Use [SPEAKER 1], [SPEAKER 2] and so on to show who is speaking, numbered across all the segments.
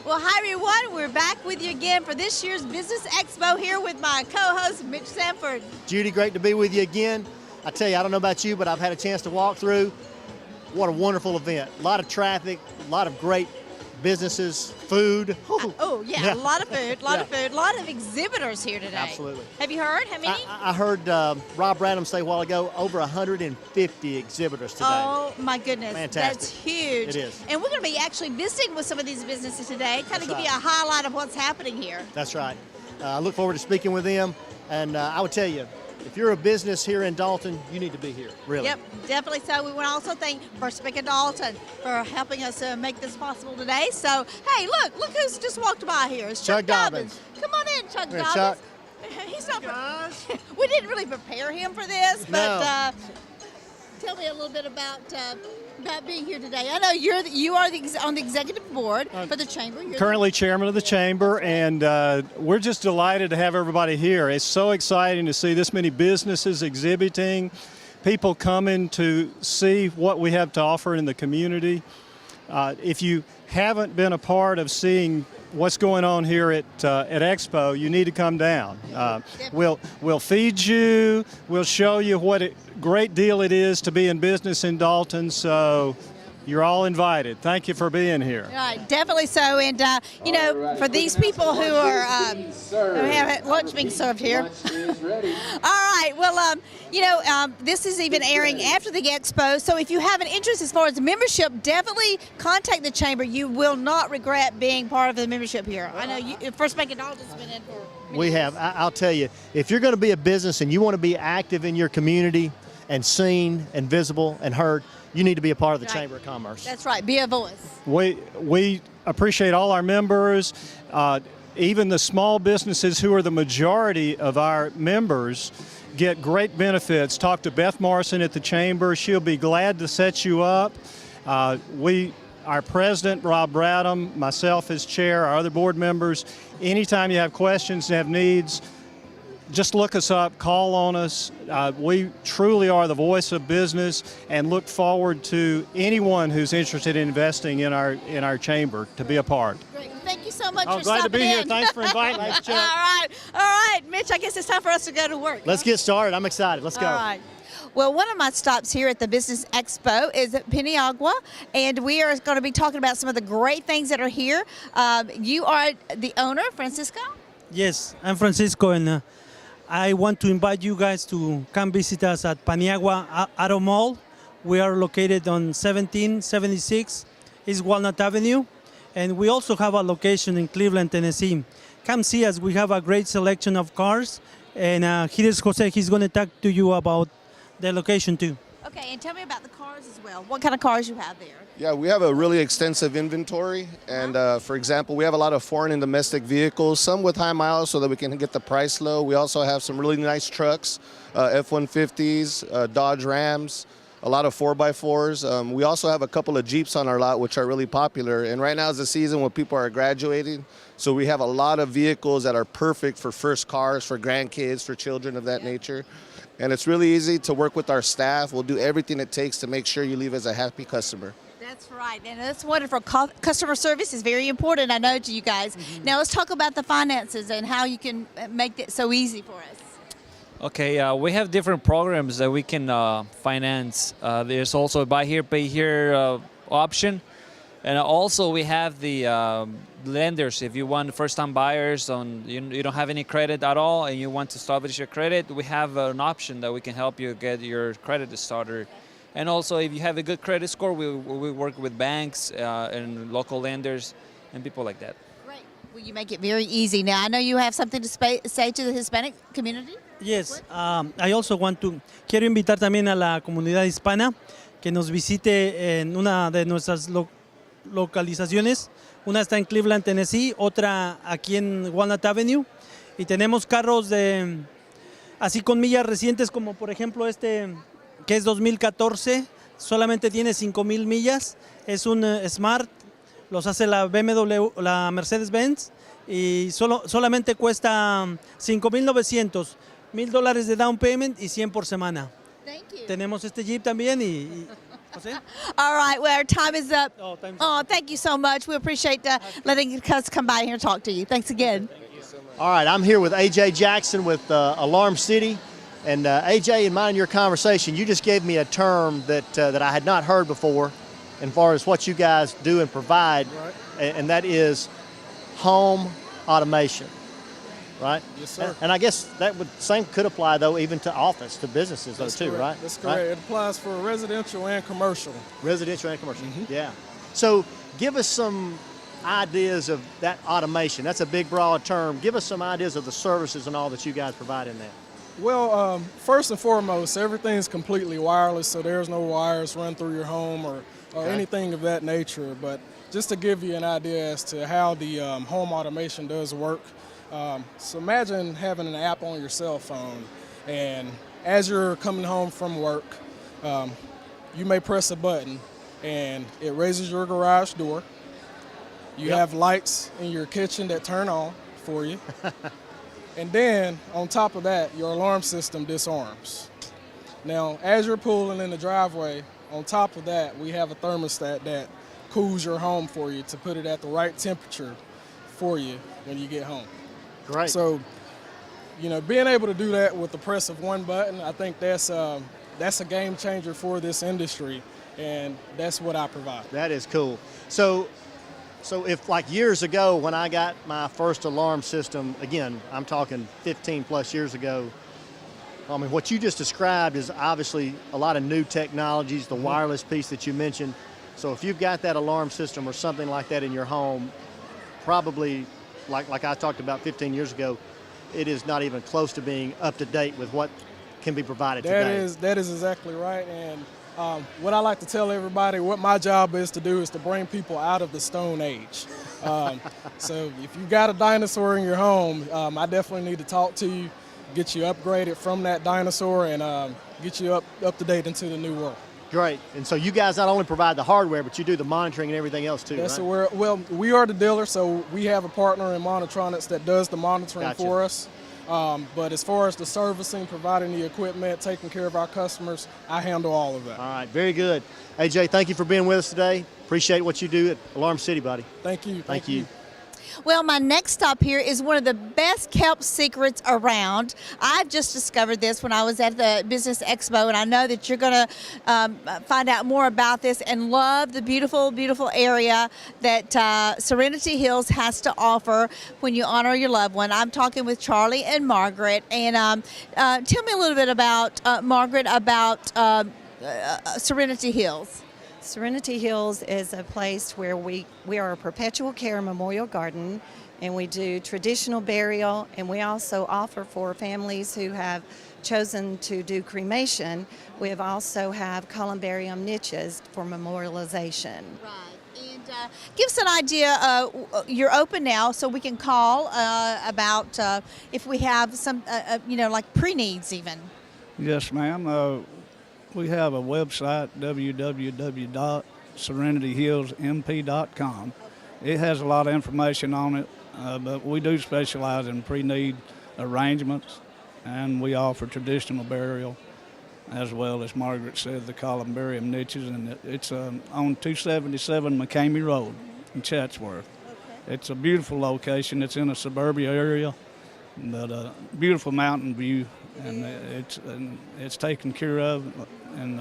[SPEAKER 1] Well, hi everyone. We're back with you again for this year's Business Expo here with my co-host, Mitch Sanford.
[SPEAKER 2] Judy, great to be with you again. I tell you, I don't know about you, but I've had a chance to walk through. What a wonderful event. A lot of traffic, a lot of great businesses, food.
[SPEAKER 1] A lot of food, a lot of exhibitors here today.
[SPEAKER 2] Absolutely.
[SPEAKER 1] Have you heard how many?
[SPEAKER 2] I heard Rob Bradham say a while ago, over 150 exhibitors today.
[SPEAKER 1] Oh my goodness,
[SPEAKER 2] fantastic.
[SPEAKER 1] That's huge.
[SPEAKER 2] It is.
[SPEAKER 1] And we're going to be actually visiting with some of these businesses today, kind of give
[SPEAKER 2] right.
[SPEAKER 1] you a highlight of what's happening here.
[SPEAKER 2] That's right. I look forward to speaking with them, and I would tell you, if you're a business here in Dalton, you need to be here, really.
[SPEAKER 1] Yep, definitely so. We want to also thank First Bank of Dalton for helping us make this possible today. So, hey, look who's just walked by here. It's Chuck Dobbins. Come on in, Chuck Dobbins.
[SPEAKER 2] Chuck.
[SPEAKER 1] He's not. We didn't really prepare him for this, but tell me a little bit about being here today. I know you are on the executive board for the chamber. You're
[SPEAKER 3] currently chairman of the chamber, and we're just delighted to have everybody here. It's so exciting to see this many businesses exhibiting, people coming to see what we have to offer in the community. If you haven't been a part of seeing what's going on here at Expo, you need to come down. We'll feed you, we'll show you what a great deal it is to be in business in Dalton, so you're all invited. Thank you for being here.
[SPEAKER 1] All right, definitely so. And, for these people who are have lunch being served here. All right, well, this is even airing after the expo. So if you have an interest as far as membership, definitely contact the chamber. You will not regret being part of the membership here. I know First Bank of Dalton's been in for many
[SPEAKER 2] We
[SPEAKER 1] years.
[SPEAKER 2] have. I'll tell you, if you're going to be a business and you want to be active in your community and seen and visible and heard, you need to be a part of the Chamber of Commerce.
[SPEAKER 1] That's right. Be a voice.
[SPEAKER 3] We appreciate all our members, even the small businesses who are the majority of our members get great benefits. Talk to Beth Morrison at the Chamber. She'll be glad to set you up. Our president, Rob Bradham, myself as chair, our other board members, anytime you have questions and have needs, just look us up, call on us. We truly are the voice of business and look forward to anyone who's interested in investing in our chamber to be a part.
[SPEAKER 1] Great. Thank you so much for
[SPEAKER 3] I'm glad to
[SPEAKER 1] stopping
[SPEAKER 3] be here.
[SPEAKER 1] in.
[SPEAKER 3] Thanks for inviting me.
[SPEAKER 1] All right, Mitch, I guess it's time for us to go to work.
[SPEAKER 2] Let's get started. I'm excited. Let's go.
[SPEAKER 1] All right. Well, one of my stops here at the Business Expo is at Peniagua, and we are going to be talking about some of the great things that are here. You are the owner, Francisco?
[SPEAKER 4] Yes, I'm Francisco, and I want to invite you guys to come visit us at Paniagua Auto Mall. We are located on 1776 East Walnut Avenue, and we also have a location in Cleveland, Tennessee. Come see us. We have a great selection of cars, and here's Jose. He's going to talk to you about the location too.
[SPEAKER 1] Okay, and tell me about the cars as well. What kind of cars you have there?
[SPEAKER 5] Yeah, we have a really extensive inventory, and for example, we have a lot of foreign and domestic vehicles, some with high miles so that we can get the price low. We also have some really nice trucks, F-150s, Dodge Rams, a lot of 4x4s. We also have a couple of Jeeps on our lot, which are really popular, and right now is the season when people are graduating, so we have a lot of vehicles that are perfect for first cars, for grandkids, for children of that nature. And it's really easy to work with our staff. We'll do everything it takes to make sure you leave as a happy customer.
[SPEAKER 1] That's right, and that's wonderful. Customer service is very important, I know, to you guys. Now let's talk about the finances and how you can make it so easy for us.
[SPEAKER 6] Okay, we have different programs that we can finance. There's also a buy here, pay here option. And also we have the lenders. If you want first-time buyers, you don't have any credit at all and you want to establish your credit, we have an option that we can help you get your credit started. And also if you have a good credit score, we work with banks and local lenders and people like that.
[SPEAKER 1] Great. Well, you make it very easy. Now, I know you have something to say to the Hispanic community?
[SPEAKER 4] Yes, I also quiero invitar también a la comunidad hispana que nos visite en una de nuestras localizaciones. Una está en Cleveland, Tennessee, otra aquí en Walnut Avenue. Y tenemos carros así con millas recientes, como por ejemplo este que es 2014, solamente tiene 5,000 millas. Es un Smart, los hace la BMW, la Mercedes-Benz, y solamente cuesta $5,900, $1,000 de down payment y 100 por semana.
[SPEAKER 1] Thank you.
[SPEAKER 4] Tenemos este Jeep también y Jose?
[SPEAKER 1] All right, well, our time is up.
[SPEAKER 4] Oh, time's
[SPEAKER 1] Oh,
[SPEAKER 4] up.
[SPEAKER 1] thank you so much. We appreciate letting us come by here and talk to you. Thanks again.
[SPEAKER 2] All right, I'm here with AJ Jackson with Alarm City. And AJ, in mind your conversation, you just gave me a term that I had not heard before as far as what you guys do and provide, and that is home automation, right?
[SPEAKER 7] Yes, sir.
[SPEAKER 2] And I guess that same could apply, though, even to office, to businesses,
[SPEAKER 7] That's
[SPEAKER 2] though, too,
[SPEAKER 7] correct.
[SPEAKER 2] right?
[SPEAKER 7] That's correct.
[SPEAKER 2] Right?
[SPEAKER 7] It applies for residential and commercial.
[SPEAKER 2] Residential and commercial, yeah. So give us some ideas of that automation. That's a big, broad term. Give us some ideas of the services and all that you guys provide in that.
[SPEAKER 7] Well, first and foremost, everything's completely wireless, so there's no wires run through your home or anything of that nature. But just to give you an idea as to how the home automation does work, so imagine having an app on your cell phone, and as you're coming home from work, you may press a button, and it raises your garage door. You have lights in your kitchen that turn on for you. And then, on top of that, your alarm system disarms. Now, as you're pulling in the driveway, on top of that, we have a thermostat that cools your home for you to put it at the right temperature for you when you get home.
[SPEAKER 2] Great.
[SPEAKER 7] So, being able to do that with the press of one button, I think that's a game changer for this industry, and that's what I provide.
[SPEAKER 2] That is cool. So if like years ago when I got my first alarm system, again, I'm talking 15 plus years ago, I mean, what you just described is obviously a lot of new technologies, the wireless piece that you mentioned. So if you've got that alarm system or something like that in your home, probably like I talked about 15 years ago, it is not even close to being up to date with what can be provided today.
[SPEAKER 7] That is exactly right. And what I like to tell everybody, what my job is to do is to bring people out of the Stone Age. So if you got a dinosaur in your home, I definitely need to talk to you, get you upgraded from that dinosaur, and get you up to date into the new world.
[SPEAKER 2] Great. And so you guys not only provide the hardware, but you do the monitoring and everything else too,
[SPEAKER 7] Yes,
[SPEAKER 2] right?
[SPEAKER 7] so we are the dealer, so we have a partner in Monitronics that does the monitoring
[SPEAKER 2] Gotcha.
[SPEAKER 7] for us. But as far as the servicing, providing the equipment, taking care of our customers, I handle all of that.
[SPEAKER 2] All right, very good. AJ, thank you for being with us today. Appreciate what you do at Alarm City, buddy.
[SPEAKER 7] Thank you.
[SPEAKER 2] Thank you.
[SPEAKER 1] Well, my next stop here is one of the best kept secrets around. I've just discovered this when I was at the Business Expo, and I know that you're going to find out more about this and love the beautiful, beautiful area that Serenity Hills has to offer when you honor your loved one. I'm talking with Charlie and Margaret, and tell me a little bit about, Margaret, about Serenity Hills.
[SPEAKER 8] Serenity Hills is a place where we are a perpetual care memorial garden, and we do traditional burial, and we also offer for families who have chosen to do cremation. We also have columbarium niches for memorialization.
[SPEAKER 1] Right. And give us an idea, you're open now, so we can call about if we have some, like pre-needs even.
[SPEAKER 9] Yes, ma'am. We have a website, www.serenityhillsmp.com. It has a lot of information on it, but we do specialize in pre-need arrangements, and we offer traditional burial, as well as Margaret said, the columbarium niches, and it's on 277 McCamey Road in Chatsworth. Okay. It's a beautiful location. It's in a suburbia area, but a beautiful mountain view, and it's taken care of, and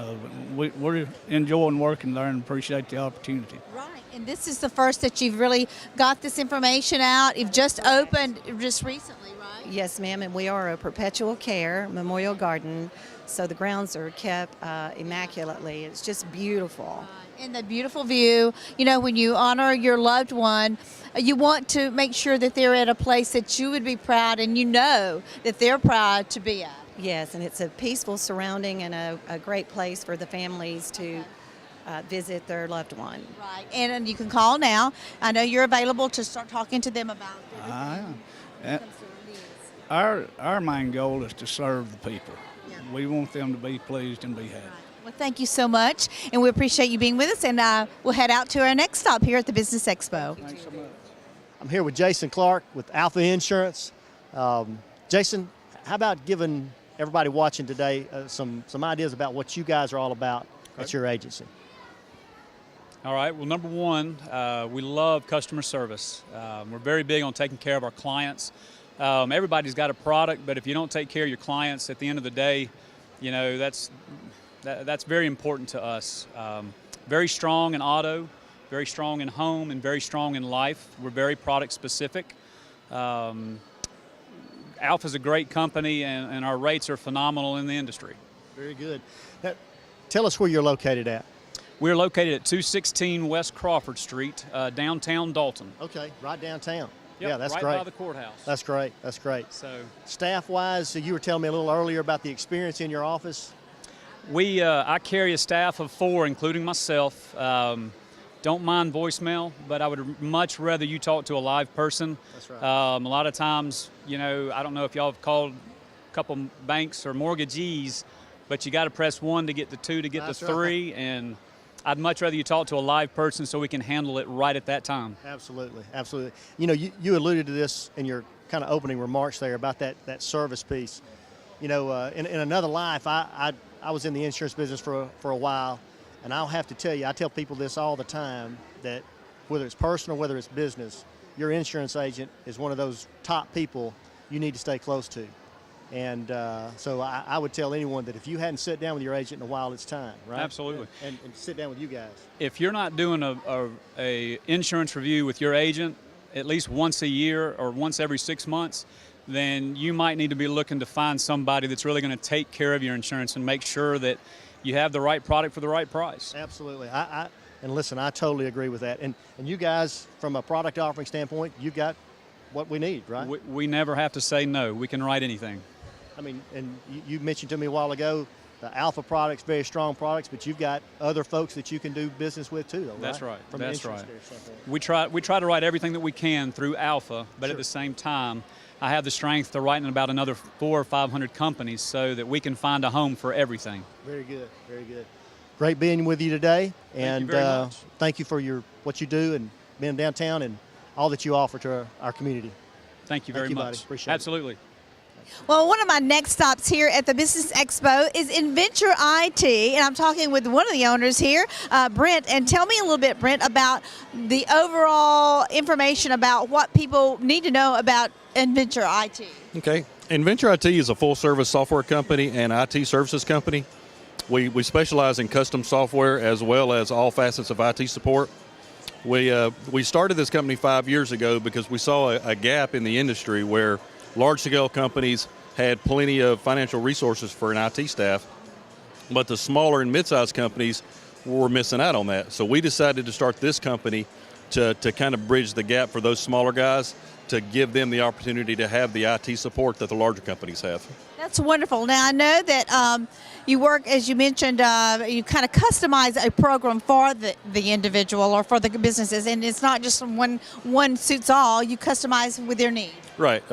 [SPEAKER 9] we're enjoying working there and appreciate the opportunity.
[SPEAKER 1] Right, and this is the first that you've really got this information out. You've just opened just recently, right?
[SPEAKER 8] Yes, ma'am, and we are a perpetual care memorial garden, so the grounds are kept immaculately. It's just beautiful.
[SPEAKER 1] And the beautiful view, when you honor your loved one, you want to make sure that they're at a place that you would be proud and you know that they're proud to be at.
[SPEAKER 8] Yes, and it's a peaceful surrounding and a great place for the families to visit their loved one.
[SPEAKER 1] Right, and you can call now. I know you're available to start talking to them about everything.
[SPEAKER 9] Our main goal is to serve the people. Yeah. We want them to be pleased and be happy.
[SPEAKER 1] Right. Well, thank you so much, and we appreciate you being with us, and we'll head out to our next stop here at the Business Expo.
[SPEAKER 9] Thanks so much.
[SPEAKER 2] I'm here with Jason Clark with Alpha Insurance. Jason, how about giving everybody watching today some ideas about what you guys are all about at your agency?
[SPEAKER 10] All right, well, number one, we love customer service. We're very big on taking care of our clients. Everybody's got a product, but if you don't take care of your clients at the end of the day, you know, that's very important to us. Very strong in auto, very strong in home, and very strong in life. We're very product specific. Alpha's a great company, and our rates are phenomenal in the industry.
[SPEAKER 2] Very good. Now, tell us where you're located at.
[SPEAKER 10] We're located at 216 West Crawford Street, downtown Dalton.
[SPEAKER 2] Okay, right downtown.
[SPEAKER 10] Yep,
[SPEAKER 2] yeah, that's
[SPEAKER 10] right
[SPEAKER 2] great.
[SPEAKER 10] by the courthouse.
[SPEAKER 2] That's great. That's great.
[SPEAKER 10] So,
[SPEAKER 2] staff-wise, so you were telling me a little earlier about the experience in your office.
[SPEAKER 10] I carry a staff of 4, including myself. Don't mind voicemail, but I would much rather you talk to a live person.
[SPEAKER 2] That's right.
[SPEAKER 10] A lot of times, you know, I don't know if y'all have called a couple banks or mortgagees, but you got to press 1 to get to 2 to get
[SPEAKER 2] That's
[SPEAKER 10] to 3, and I'd much rather you talk to a live person so we can handle it right at that time.
[SPEAKER 2] Absolutely, absolutely. You know, you alluded to this in your kind of opening remarks there about that service piece. You know, in another life, I was in the insurance business for a while, and I'll have to tell you, I tell people this all the time, that whether it's personal or whether it's business, your insurance agent is one of those top people you need to stay close to. And so I would tell anyone that if you hadn't sat down with your agent in a while, it's time, right?
[SPEAKER 10] Absolutely.
[SPEAKER 2] And sit down with you guys.
[SPEAKER 10] If you're not doing a insurance review with your agent at least once a year or once every 6 months, then you might need to be looking to find somebody that's really going to take care of your insurance and make sure that you have the right product for the right price.
[SPEAKER 2] Absolutely. And listen, I totally agree with that. And you guys, from a product offering standpoint, you've got what we need, right?
[SPEAKER 10] We never have to say no. We can write anything.
[SPEAKER 2] I mean, and you mentioned to me a while ago, the Alpha products, very strong products, but you've got other folks that you can do business with too, though, right?
[SPEAKER 10] That's right.
[SPEAKER 2] From
[SPEAKER 10] That's right.
[SPEAKER 2] Standpoint.
[SPEAKER 10] We try to write everything that we can through Alpha, but
[SPEAKER 2] Sure.
[SPEAKER 10] at the same time, I have the strength to write in about another 400 or 500 companies so that we can find a home for everything.
[SPEAKER 2] Very good, very good. Great being with you today, and
[SPEAKER 10] Thank you very much.
[SPEAKER 2] Thank you for what you do and being downtown and all that you offer to our community.
[SPEAKER 10] Thank you very
[SPEAKER 2] Thank you,
[SPEAKER 10] much.
[SPEAKER 2] buddy. Appreciate it.
[SPEAKER 10] Absolutely.
[SPEAKER 1] Well, one of my next stops here at the Business Expo is Inventure IT, and I'm talking with one of the owners here, Brent. And tell me a little bit, Brent, about the overall information about what people need to know about Inventure IT.
[SPEAKER 11] Okay. Inventure IT is a full-service software company and IT services company. We specialize in custom software as well as all facets of IT support. We started this company 5 years ago because we saw a gap in the industry where large-scale companies had plenty of financial resources for an IT staff, but the smaller and mid-sized companies were missing out on that. So we decided to start this company to kind of bridge the gap for those smaller guys, to give them the opportunity to have the IT support that the larger companies have.
[SPEAKER 1] That's wonderful. Now, I know that you work, as you mentioned, you kind of customize a program for the individual or for the businesses, and it's not just one suits all. You customize with their needs.
[SPEAKER 11] Right.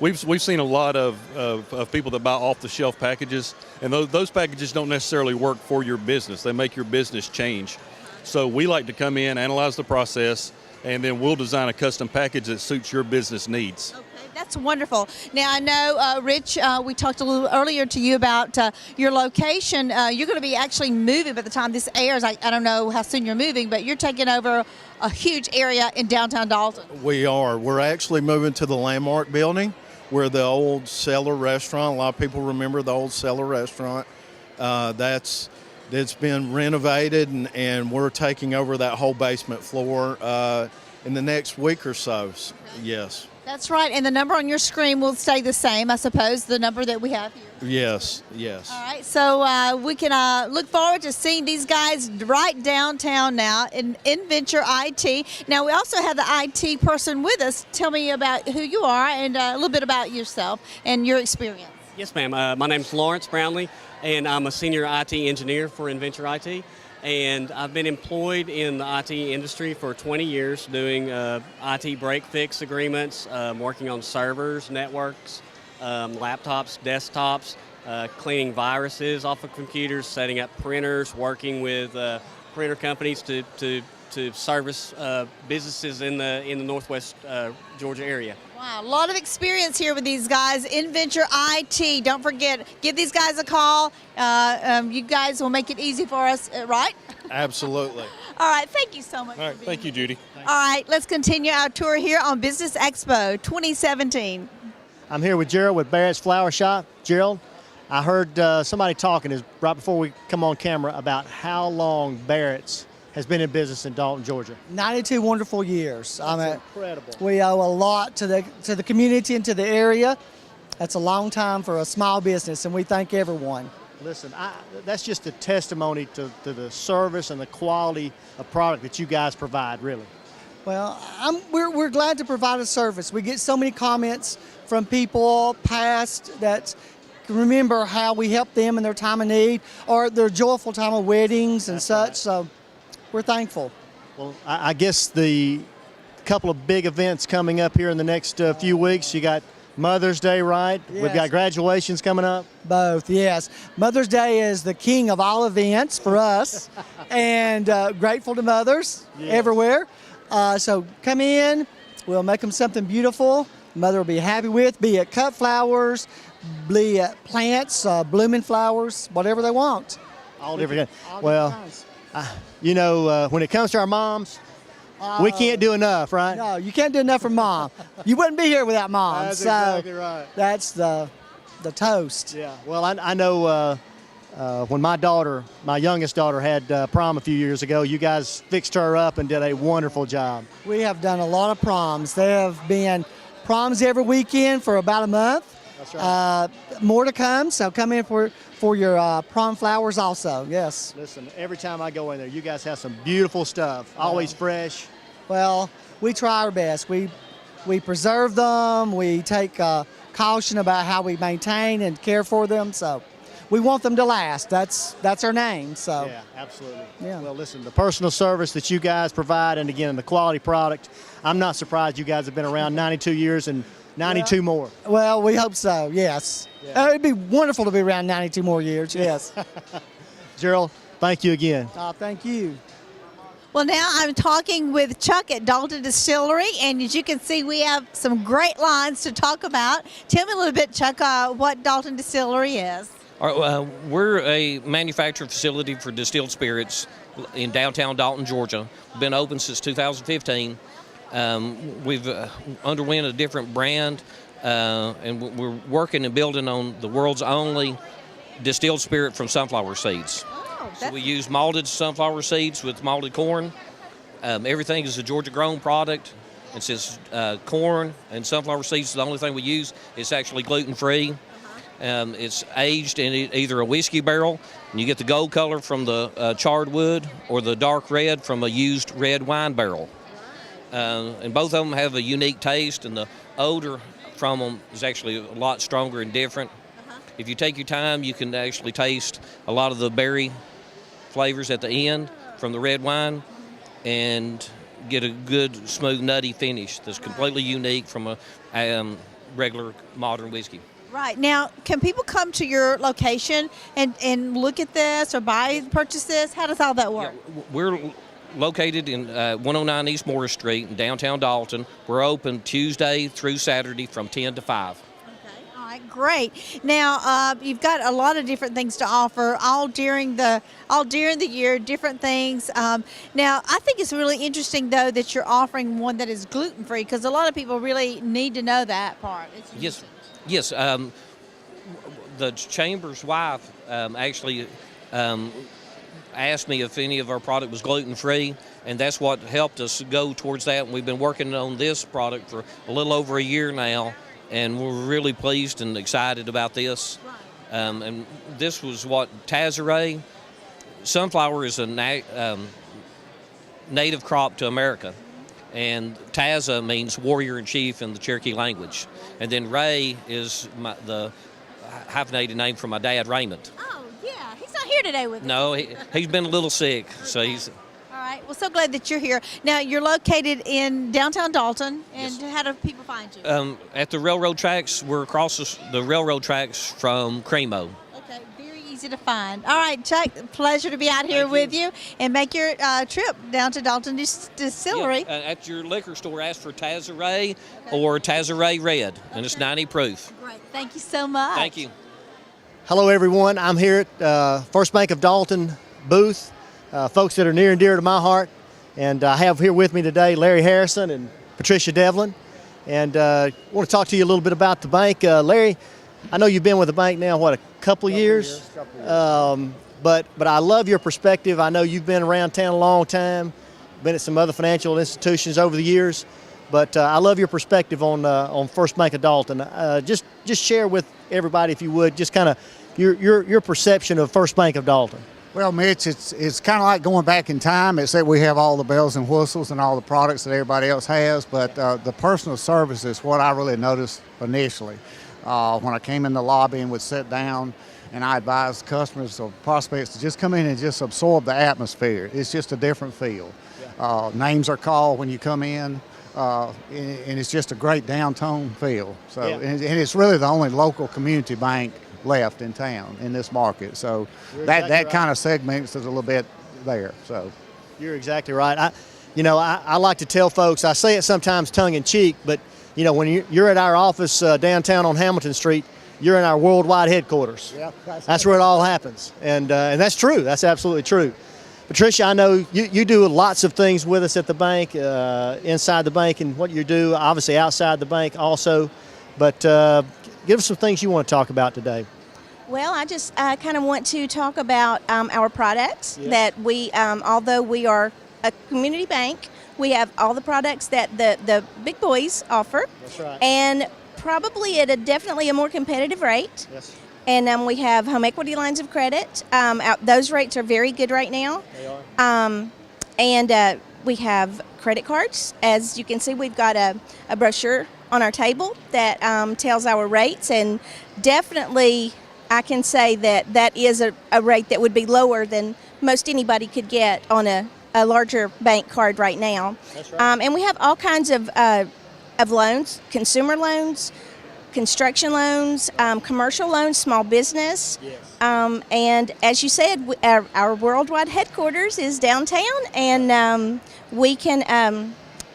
[SPEAKER 11] We've seen a lot of people that buy off-the-shelf packages, and those packages don't necessarily work for your business. They make your business change. So we like to come in, analyze the process, and then we'll design a custom package that suits your business needs.
[SPEAKER 1] Okay, that's wonderful. Now, I know, Rich, we talked a little earlier to you about your location. You're going to be actually moving by the time this airs. I don't know how soon you're moving, but you're taking over a huge area in downtown Dalton.
[SPEAKER 12] We are. We're actually moving to the Landmark building where the old Cellar restaurant, a lot of people remember the old Cellar restaurant. It's been renovated, and we're taking over that whole basement floor in the next week or so. Yes.
[SPEAKER 1] That's right, and the number on your screen will stay the same, I suppose, the number that we have here.
[SPEAKER 12] Yes, yes.
[SPEAKER 1] All right, so we can look forward to seeing these guys right downtown now in Inventure IT. Now, we also have the IT person with us. Tell me about who you are and a little bit about yourself and your experience.
[SPEAKER 13] Yes, ma'am. My name's Lawrence Brownlee, and I'm a senior IT engineer for Inventure IT. And I've been employed in the IT industry for 20 years doing IT break-fix agreements, working on servers, networks, laptops, desktops, cleaning viruses off of computers, setting up printers, working with printer companies to service businesses in the Northwest Georgia area.
[SPEAKER 1] Wow, a lot of experience here with these guys. Inventure IT. Don't forget, give these guys a call. You guys will make it easy for us, right?
[SPEAKER 12] Absolutely.
[SPEAKER 1] All right, thank you so much.
[SPEAKER 11] All right, thank you, Judy.
[SPEAKER 1] All right, let's continue our tour here on Business Expo 2017.
[SPEAKER 2] I'm here with Gerald with Barrett's Flower Shop. Gerald, I heard somebody talking right before we come on camera about how long Barrett's has been in business in Dalton, Georgia.
[SPEAKER 14] 92 wonderful years.
[SPEAKER 2] That's incredible.
[SPEAKER 14] We owe a lot to the community and to the area. That's a long time for a small business, and we thank everyone.
[SPEAKER 2] Listen, that's just a testimony to the service and the quality of product that you guys provide, really.
[SPEAKER 14] Well, we're glad to provide a service. We get so many comments from people past that remember how we help them in their time of need or their joyful time of weddings and such. Right. So we're thankful.
[SPEAKER 2] Well, I guess the couple of big events coming up here in the next few weeks. You got Mother's Day, right?
[SPEAKER 14] Yes.
[SPEAKER 2] We've got graduations coming up.
[SPEAKER 14] Both, yes. Mother's Day is the king of all events for us, and grateful to mothers everywhere. So come in, we'll make them something beautiful. Mother will be happy with, be it cut flowers, be it plants, blooming flowers, whatever they want.
[SPEAKER 2] All different. Well, when it comes to our moms, we can't do enough, right?
[SPEAKER 14] No, you can't do enough for Mom. You wouldn't be here without Mom.
[SPEAKER 2] That's exactly right.
[SPEAKER 14] That's the toast.
[SPEAKER 2] Yeah. Well, I know when my youngest daughter had prom a few years ago, you guys fixed her up and did a wonderful job.
[SPEAKER 14] We have done a lot of proms. There have been proms every weekend for about a month.
[SPEAKER 2] That's right.
[SPEAKER 14] More to come, so come in for your prom flowers also, yes.
[SPEAKER 2] Listen, every time I go in there, you guys have some beautiful stuff, always fresh.
[SPEAKER 14] Well, we try our best. We preserve them. We take caution about how we maintain and care for them, so we want them to last. That's our name, so.
[SPEAKER 2] Yeah, absolutely.
[SPEAKER 14] Yeah.
[SPEAKER 2] Well, listen, the personal service that you guys provide, and again, the quality product, I'm not surprised you guys have been around 92 years and 92 more.
[SPEAKER 14] Well, we hope so, yes.
[SPEAKER 2] Yeah.
[SPEAKER 14] It'd be wonderful to be around 92 more years, yes.
[SPEAKER 2] Gerald, thank you again.
[SPEAKER 14] Thank you.
[SPEAKER 1] Well, now I'm talking with Chuck at Dalton Distillery, and as you can see, we have some great lines to talk about. Tell me a little bit, Chuck, what Dalton Distillery is.
[SPEAKER 15] All right, we're a manufacturing facility for distilled spirits in downtown Dalton, Georgia. We've been open since 2015. We've underwent a different brand, and we're working and building on the world's only distilled spirit from sunflower seeds. So we use malted sunflower seeds with malted corn. Everything is a Georgia-grown product. And since corn and sunflower seeds is the only thing we use, it's actually gluten-free. It's aged in either a whiskey barrel, and you get the gold color from the charred wood, or the dark red from a used red wine barrel. And both of them have a unique taste, and the odor from them is actually a lot stronger and different. If you take your time, you can actually taste a lot of the berry flavors at the end from the red wine and get a good, smooth, nutty finish that's completely unique from a regular modern whiskey.
[SPEAKER 1] Right. Now, can people come to your location and look at this or purchase this? How does all that work?
[SPEAKER 15] Yeah, we're located in 109 East Morris Street in downtown Dalton. We're open Tuesday through Saturday from 10 to 5.
[SPEAKER 1] All right, great. Now you've got a lot of different things to offer all during the year, different things. Now I think it's really interesting though that you're offering one that is gluten free, because a lot of people really need to know that part.
[SPEAKER 15] Yes. The chamber's wife actually asked me if any of our product was gluten free, and that's what helped us go towards that. And we've been working on this product for a little over a year now, and we're really pleased and excited about this. And this was what Tazaray. Sunflower is a native crop to America, and Taza means warrior in chief in the Cherokee language. And then Ray is the hyphenated name for my dad, Raymond.
[SPEAKER 1] Oh, yeah. He's not here today with us.
[SPEAKER 15] No, he's been a little sick, so he's...
[SPEAKER 1] All right. Well, so glad that you're here. Now, you're located in downtown Dalton, and
[SPEAKER 15] Yes.
[SPEAKER 1] How do people find you?
[SPEAKER 15] At the railroad tracks. We're across the railroad tracks from Cremo.
[SPEAKER 1] Okay, very easy to find. All right, Chuck, pleasure to be out here with you, and make your trip down to Dalton Distillery.
[SPEAKER 15] Yeah, at your liquor store, ask for Tazaray or Tazaray Red, and it's 90 proof.
[SPEAKER 1] Great. Thank you so much.
[SPEAKER 15] Thank you.
[SPEAKER 2] Hello, everyone. I'm here at First Bank of Dalton booth. Folks that are near and dear to my heart. And I have here with me today Larry Harrison and Patricia Devlin. And I want to talk to you a little bit about the bank. Larry, I know you've been with the bank now, what, a couple of years? But I love your perspective. I know you've been around town a long time, been at some other financial institutions over the years. But I love your perspective on First Bank of Dalton. Just share with everybody, if you would, just kind of your perception of First Bank of Dalton.
[SPEAKER 16] Well, Mitch, it's kind of like going back in time, except we have all the bells and whistles and all the products that everybody else has. But the personal service is what I really noticed initially. When I came in the lobby and would sit down, and I advised customers or prospects to just come in and just absorb the atmosphere. It's just a different feel. Names are called when you come in. And it's just a great downtown feel. So, and it's really the only local community bank left in town in this market. So that kind of segments it a little bit there. So
[SPEAKER 2] you're exactly right. I like to tell folks, I say it sometimes tongue in cheek, but when you're at our office downtown on Hamilton Street, you're in our worldwide headquarters. Yeah, that's where it all happens, and that's true. That's absolutely true. Patricia, I know you do lots of things with us at the bank, inside the bank, and what you do, obviously outside the bank also. But give us some things you want to talk about today.
[SPEAKER 17] Well, I just kind of want to talk about our products that we, although we are a community bank, we have all the products that the big boys offer.
[SPEAKER 2] That's right.
[SPEAKER 17] And probably at definitely a more competitive rate.
[SPEAKER 2] Yes.
[SPEAKER 17] And we have home equity lines of credit. Those rates are very good right now.
[SPEAKER 2] They are.
[SPEAKER 17] And we have credit cards. As you can see, we've got a brochure on our table that tells our rates. And definitely, I can say that is a rate that would be lower than most anybody could get on a larger bank card right now.
[SPEAKER 2] That's right.
[SPEAKER 17] And we have all kinds of loans, consumer loans, construction loans, commercial loans, small business.
[SPEAKER 2] Yes.
[SPEAKER 17] And as you said, our worldwide headquarters is downtown, and we can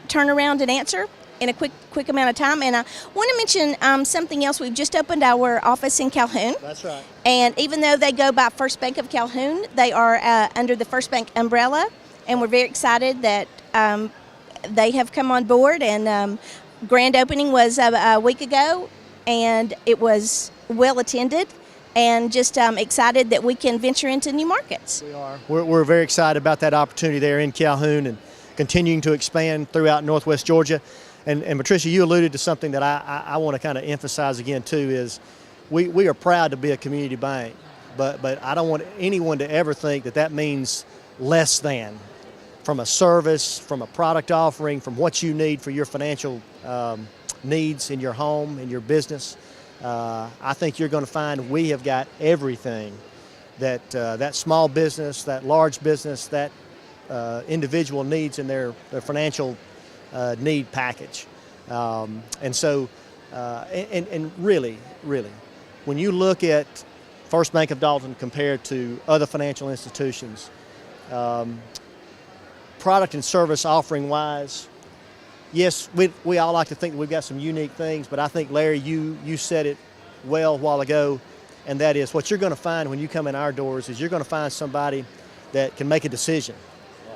[SPEAKER 17] turn around and answer in a quick amount of time. And I want to mention something else. We've just opened our office in Calhoun.
[SPEAKER 2] That's right.
[SPEAKER 17] And even though they go by First Bank of Calhoun, they are under the First Bank umbrella, and we're very excited that they have come on board. And grand opening was a week ago, and it was well attended, and just excited that we can venture into new markets.
[SPEAKER 2] We are. We're very excited about that opportunity there in Calhoun and continuing to expand throughout Northwest Georgia. And Patricia, you alluded to something that I want to kind of emphasize again too, is we are proud to be a community bank, but I don't want anyone to ever think that means less than from a service, from a product offering, from what you need for your financial needs in your home, in your business. I think you're going to find we have got everything that small business, that large business, that individual needs in their financial need package. And so, and really, when you look at First Bank of Dalton compared to other financial institutions, product and service offering wise, yes, we all like to think that we've got some unique things, but I think, Larry, you said it well a while ago, and that is what you're going to find when you come in our doors is you're going to find somebody that can make a decision,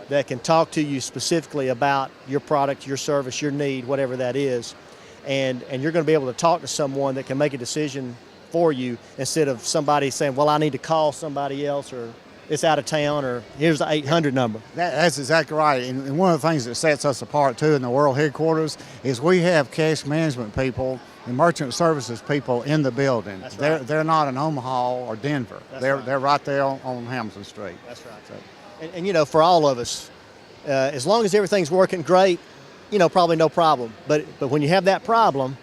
[SPEAKER 2] that can talk to you specifically about your product, your service, your need, whatever that is, and you're going to be able to talk to someone that can make a decision for you instead of somebody saying, well, I need to call somebody else, or it's out of town, or here's the 800 number.
[SPEAKER 16] That's exactly right. And one of the things that sets us apart, too, in the world headquarters is we have cash management people and merchant services people in the building.
[SPEAKER 2] That's right.
[SPEAKER 16] They're not in Omaha or Denver. They're right there on Hamilton Street.
[SPEAKER 2] That's right. So, and for all of us, as long as everything's working great, probably no problem. But when you have that problem,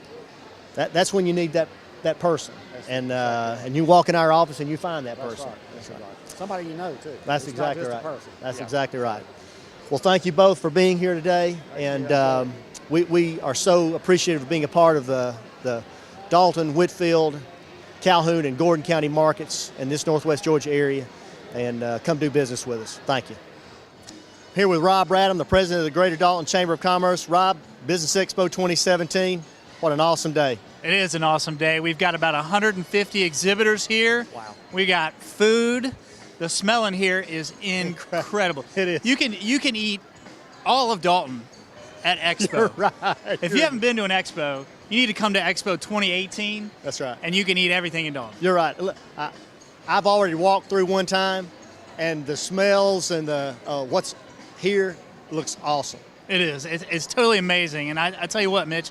[SPEAKER 2] that's when you need that person. And you walk in our office and you find that person.
[SPEAKER 16] That's right. Somebody you know, too.
[SPEAKER 2] That's
[SPEAKER 16] it's
[SPEAKER 2] exactly
[SPEAKER 16] not just
[SPEAKER 2] right.
[SPEAKER 16] A person.
[SPEAKER 2] That's exactly right. Well, thank you both for being here today. And we are so appreciative of being a part of the Dalton, Whitfield, Calhoun, and Gordon County markets in this Northwest Georgia area. And come do business with us. Thank you. Here with Rob Radham, the president of the Greater Dalton Chamber of Commerce. Rob, Business Expo 2017. What an awesome day.
[SPEAKER 18] It is an awesome day. We've got about 150 exhibitors here.
[SPEAKER 2] Wow.
[SPEAKER 18] We got food. The smell in here is incredible.
[SPEAKER 2] It is.
[SPEAKER 18] You can eat all of Dalton at Expo.
[SPEAKER 2] You're right.
[SPEAKER 18] If you haven't been to an Expo, you need to come to Expo 2018.
[SPEAKER 2] That's right.
[SPEAKER 18] And you can eat everything in Dalton.
[SPEAKER 2] You're right. Look, I've already walked through one time, and the smells and the what's here looks awesome.
[SPEAKER 18] It is. It's totally amazing. And I tell you what, Mitch,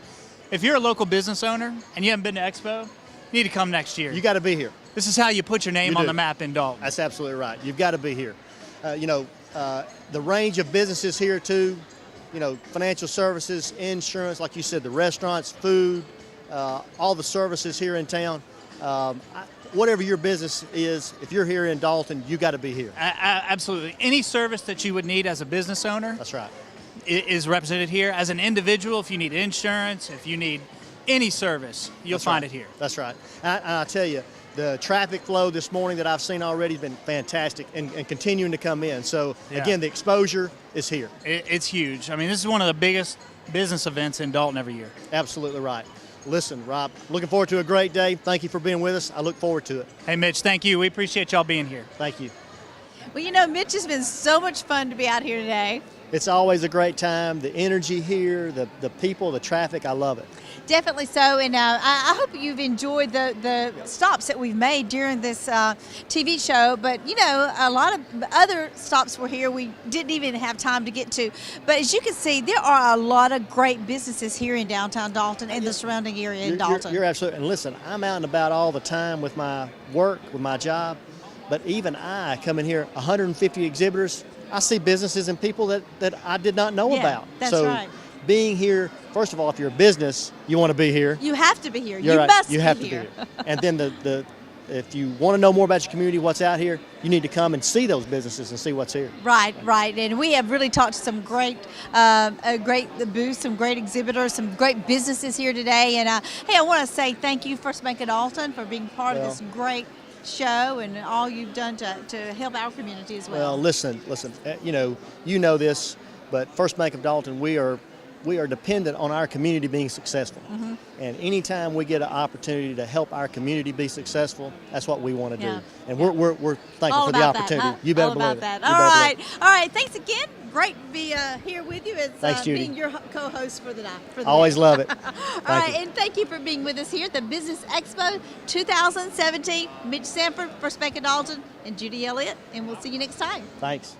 [SPEAKER 18] if you're a local business owner and you haven't been to Expo, you need to come next year.
[SPEAKER 2] You got to be here.
[SPEAKER 18] This is how you put your name
[SPEAKER 2] You
[SPEAKER 18] on
[SPEAKER 2] do.
[SPEAKER 18] the map in Dalton.
[SPEAKER 2] That's absolutely right. You've got to be here. The range of businesses here too, financial services, insurance, like you said, the restaurants, food, all the services here in town. Whatever your business is, if you're here in Dalton, you got to be here.
[SPEAKER 18] Absolutely. Any service that you would need as a business owner.
[SPEAKER 2] That's right.
[SPEAKER 18] Is represented here. As an individual, if you need insurance, if you need any service, you'll find it here.
[SPEAKER 2] That's right. And I tell you, the traffic flow this morning that I've seen already has been fantastic and continuing to come in. So, again, the exposure is here.
[SPEAKER 18] It's huge. I mean, this is one of the biggest business events in Dalton every year.
[SPEAKER 2] Absolutely right. Listen, Rob, looking forward to a great day. Thank you for being with us. I look forward to it.
[SPEAKER 18] Hey, Mitch, thank you. We appreciate y'all being here.
[SPEAKER 2] Thank you.
[SPEAKER 1] Well, Mitch, has been so much fun to be out here today.
[SPEAKER 2] It's always a great time. The energy here, the people, the traffic, I love it.
[SPEAKER 1] Definitely so, and I hope you've enjoyed the stops that we've made during this TV show. But, a lot of other stops were here we didn't even have time to get to. But as you can see, there are a lot of great businesses here in downtown Dalton and the surrounding area in Dalton.
[SPEAKER 2] You're absolutely, and listen, I'm out and about all the time with my work, with my job. But even I come in here, 150 exhibitors, I see businesses and people that I did not know about.
[SPEAKER 1] That's right.
[SPEAKER 2] Being here, first of all, if you're a business, you want to be here.
[SPEAKER 1] You have to be here.
[SPEAKER 2] You're
[SPEAKER 1] you
[SPEAKER 2] right.
[SPEAKER 1] must
[SPEAKER 2] you have
[SPEAKER 1] be
[SPEAKER 2] to
[SPEAKER 1] here.
[SPEAKER 2] be here. And then if you want to know more about your community, what's out here, you need to come and see those businesses and see what's here.
[SPEAKER 1] Right. And we have really talked to some great booths, some great exhibitors, some great businesses here today. And hey, I want to say thank you, First Bank of Dalton, for being part of this great show and all you've done to help our community as well.
[SPEAKER 2] Well, listen, you know this, but First Bank of Dalton, we are dependent on our community being successful. Mm-hmm. And anytime we get an opportunity to help our community be successful, that's what we want to do. And we're thankful for the opportunity.
[SPEAKER 1] That, huh?
[SPEAKER 2] You better
[SPEAKER 1] all about
[SPEAKER 2] believe it.
[SPEAKER 1] That. All right. Thanks again. Great to be here with you.
[SPEAKER 2] Thanks, Judy.
[SPEAKER 1] Being your co-host for the night.
[SPEAKER 2] Always love it.
[SPEAKER 1] All right, and thank you for being with us here at the Business Expo 2017. Mitch Sanford, First Bank of Dalton, and Judy Elliott, and we'll see you next time.
[SPEAKER 2] Thanks.